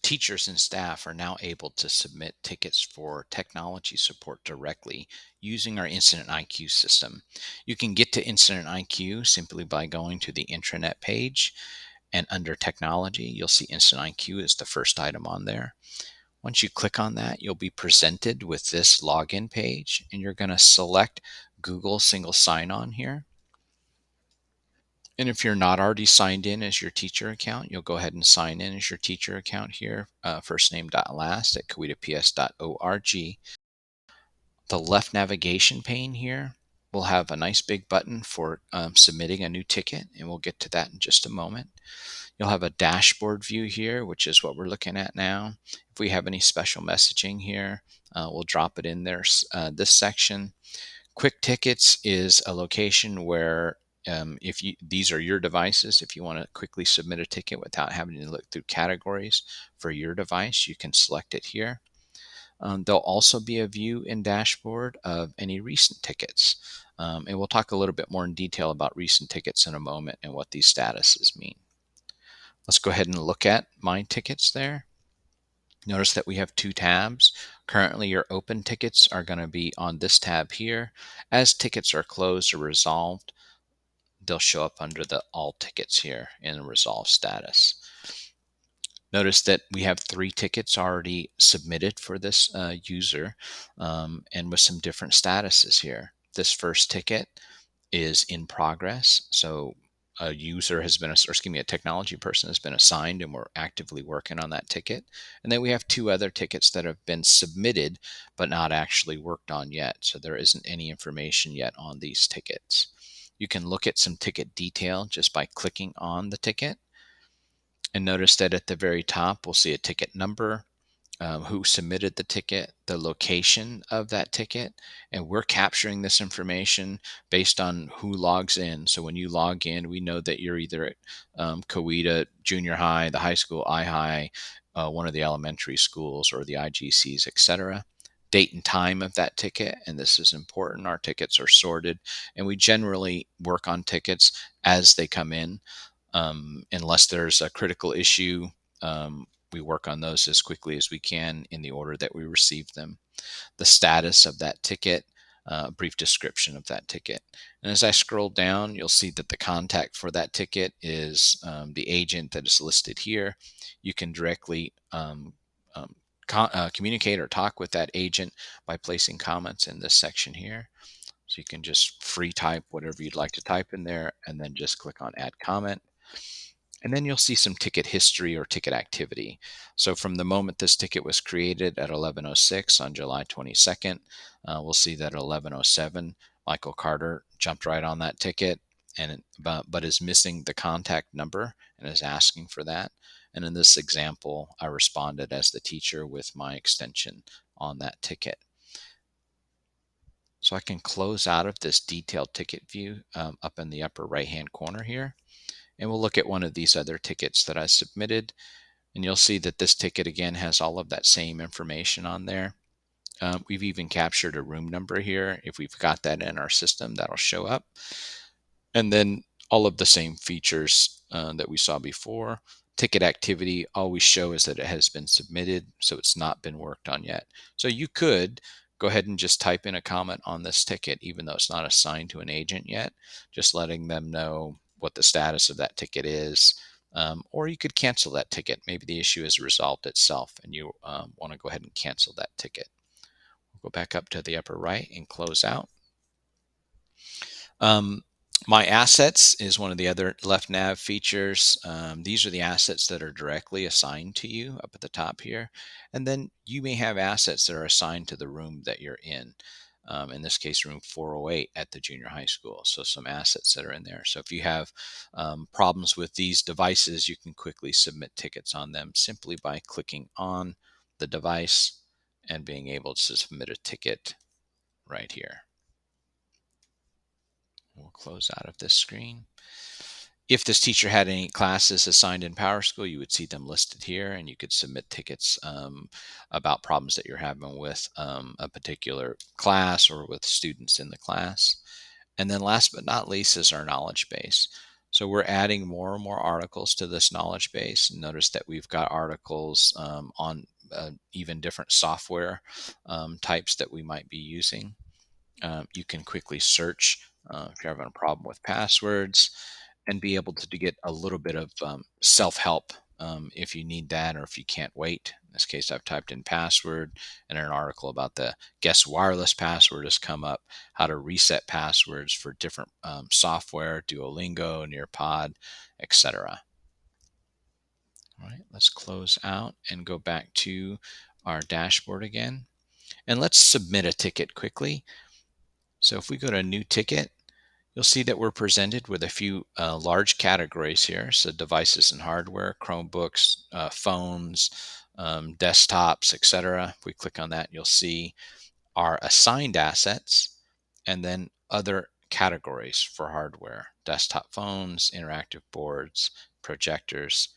Teachers and staff are now able to submit tickets for technology support directly using our Incident IQ system. You can get to Incident IQ simply by going to the intranet page, and under technology, you'll see Instant IQ is the first item on there. Once you click on that, you'll be presented with this login page, and you're going to select Google Single Sign-On here. And if you're not already signed in as your teacher account, you'll go ahead and sign in as your teacher account here, firstname.last at cowetaps.org. The left navigation pane here will have a nice big button for submitting a new ticket, and we'll get to that in just a moment. You'll have a dashboard view here, which is what we're looking at now. If we have any special messaging here, we'll drop it in there, this section. Quick Tickets is a location where these are your devices, if you want to quickly submit a ticket without having to look through categories for your device, you can select it here. There'll also be a view in dashboard of any recent tickets. And we'll talk a little bit more in detail about recent tickets in a moment and what these statuses mean. Let's go ahead and look at My Tickets there. Notice that we have two tabs. Currently, your open tickets are going to be on this tab here. As tickets are closed or resolved, they'll show up under the All Tickets here in the resolve status. Notice that we have 3 tickets already submitted for this user, and with some different statuses here. This first ticket is in progress, so a user has been, a technology person has been assigned, and we're actively working on that ticket. And then we have 2 other tickets that have been submitted but not actually worked on yet, so there isn't any information yet on these tickets. You can look at some ticket detail just by clicking on the ticket. And notice that at the very top, we'll see a ticket number, who submitted the ticket, the location of that ticket, and we're capturing this information based on who logs in. So when you log in, we know that you're either at Coweta Junior High, the high school, iHigh, one of the elementary schools, or the IGCs, etc. Date and time of that ticket, and this is important. Our tickets are sorted, and we generally work on tickets as they come in. Unless there's a critical issue, we work on those as quickly as we can in the order that we receive them. The status of that ticket, a brief description of that ticket. And as I scroll down, you'll see that the contact for that ticket is the agent that is listed here. You can directly communicate or talk with that agent by placing comments in this section here. So you can just free type whatever you'd like to type in there, and then just click on Add Comment. And then you'll see some ticket history or ticket activity. So from the moment this ticket was created at 11:06 on July 22nd, we'll see that at 11:07, Michael Carter jumped right on that ticket, but is missing the contact number and is asking for that. And in this example, I responded as the teacher with my extension on that ticket. So I can close out of this detailed ticket view up in the upper right-hand corner here. And we'll look at one of these other tickets that I submitted. And you'll see that this ticket again has all of that same information on there. We've even captured a room number here. If we've got that in our system, that'll show up. And then all of the same features that we saw before. Ticket activity always shows that it has been submitted, so it's not been worked on yet. So you could go ahead and just type in a comment on this ticket, even though it's not assigned to an agent yet, just letting them know what the status of that ticket is. Or you could cancel that ticket. Maybe the issue has resolved itself and you want to go ahead and cancel that ticket. We'll go back up to the upper right and close out. My assets is one of the other left nav features. These are the assets that are directly assigned to you up at the top here. And then you may have assets that are assigned to the room that you're in this case, room 408 at the junior high school. So some assets that are in there. So if you have problems with these devices, you can quickly submit tickets on them simply by clicking on the device and being able to submit a ticket right here. We'll close out of this screen. If this teacher had any classes assigned in PowerSchool, you would see them listed here, and you could submit tickets about problems that you're having with a particular class or with students in the class. And then last but not least is our knowledge base. So we're adding more and more articles to this knowledge base. Notice that we've got articles on even different software types that we might be using. You can quickly search if you're having a problem with passwords and be able to get a little bit of self-help if you need that or if you can't wait. In this case, I've typed in password and an article about the guest wireless password has come up, how to reset passwords for different software, Duolingo, Nearpod, etc. All right, let's close out and go back to our dashboard again. And let's submit a ticket quickly. So if we go to new ticket, you'll see that we're presented with a few large categories here. So devices and hardware, Chromebooks, phones, desktops, etc. If we click on that, you'll see our assigned assets and then other categories for hardware, desktop phones, interactive boards, projectors.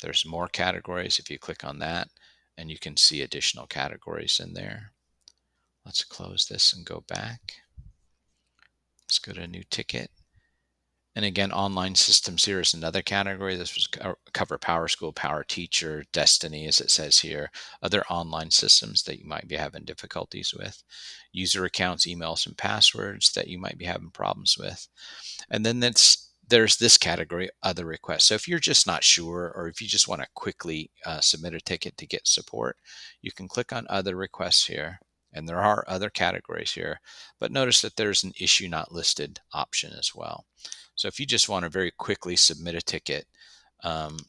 There's more categories if you click on that, and you can see additional categories in there. Let's close this and go back. Let's go to a new ticket. And again, online systems here is another category. This was cover PowerSchool, PowerTeacher, Destiny, as it says here, other online systems that you might be having difficulties with, user accounts, emails, and passwords that you might be having problems with. And then there's this category, other requests. So if you're just not sure, or if you just want to quickly submit a ticket to get support, you can click on other requests here. And there are other categories here, but notice that there's an issue not listed option as well. So if you just want to very quickly submit a ticket,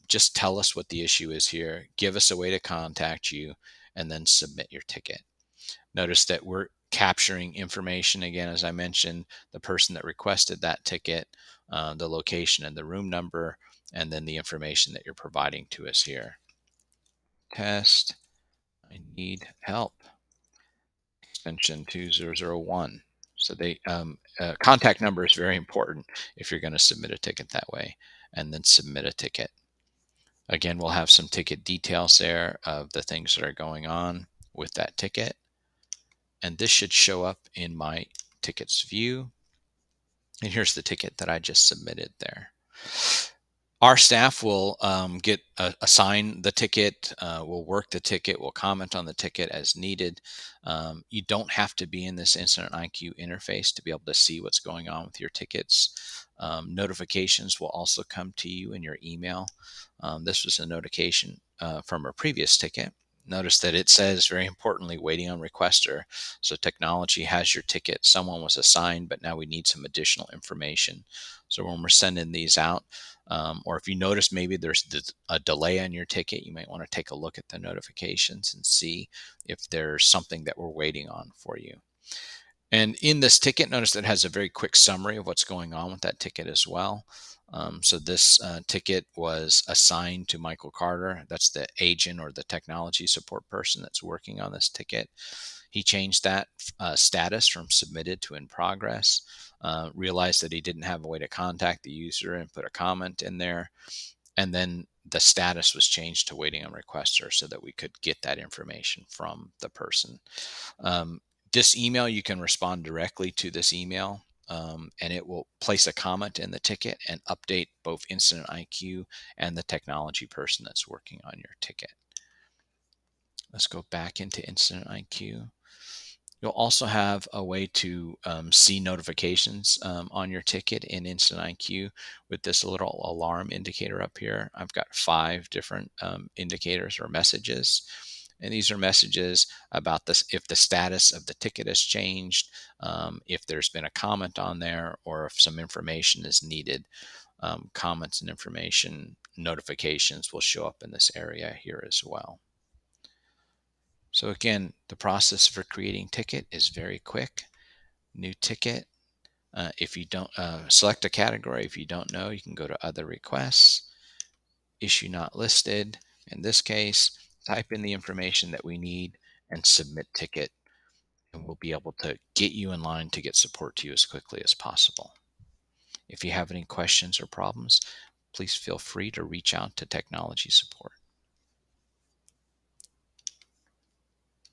just tell us what the issue is here, give us a way to contact you, and then submit your ticket. Notice that we're capturing information again, as I mentioned, the person that requested that ticket, the location and the room number, and then the information that you're providing to us here. Test, I need help, extension 2001. So they contact number is very important if you're going to submit a ticket that way, and then submit a ticket. Again, we'll have some ticket details there of the things that are going on with that ticket. And this should show up in my tickets view. And here's the ticket that I just submitted there. Our staff will assign the ticket, will work the ticket, will comment on the ticket as needed. You don't have to be in this Incident IQ interface to be able to see what's going on with your tickets. Notifications will also come to you in your email. This was a notification from a previous ticket. Notice that it says, very importantly, waiting on requester. So technology has your ticket. Someone was assigned, but now we need some additional information. So when we're sending these out, or if you notice maybe there's a delay on your ticket, you might want to take a look at the notifications and see if there's something that we're waiting on for you. And in this ticket, notice that it has a very quick summary of what's going on with that ticket as well. So this ticket was assigned to Michael Carter. That's the agent or the technology support person that's working on this ticket. He changed that status from submitted to in progress, realized that he didn't have a way to contact the user and put a comment in there. And then the status was changed to waiting on requester so that we could get that information from the person. This email, you can respond directly to this email, and it will place a comment in the ticket and update both Incident IQ and the technology person that's working on your ticket. Let's go back into Incident IQ. You'll also have a way to see notifications on your ticket in Incident IQ with this little alarm indicator up here. I've got 5 different indicators or messages. And these are messages about this, if the status of the ticket has changed, if there's been a comment on there, or if some information is needed. Comments and information notifications will show up in this area here as well. So again, the process for creating ticket is very quick. New ticket. If you don't select a category, if you don't know, you can go to other requests, issue not listed. In this case, type in the information that we need and submit ticket, and we'll be able to get you in line to get support to you as quickly as possible. If you have any questions or problems, please feel free to reach out to technology support.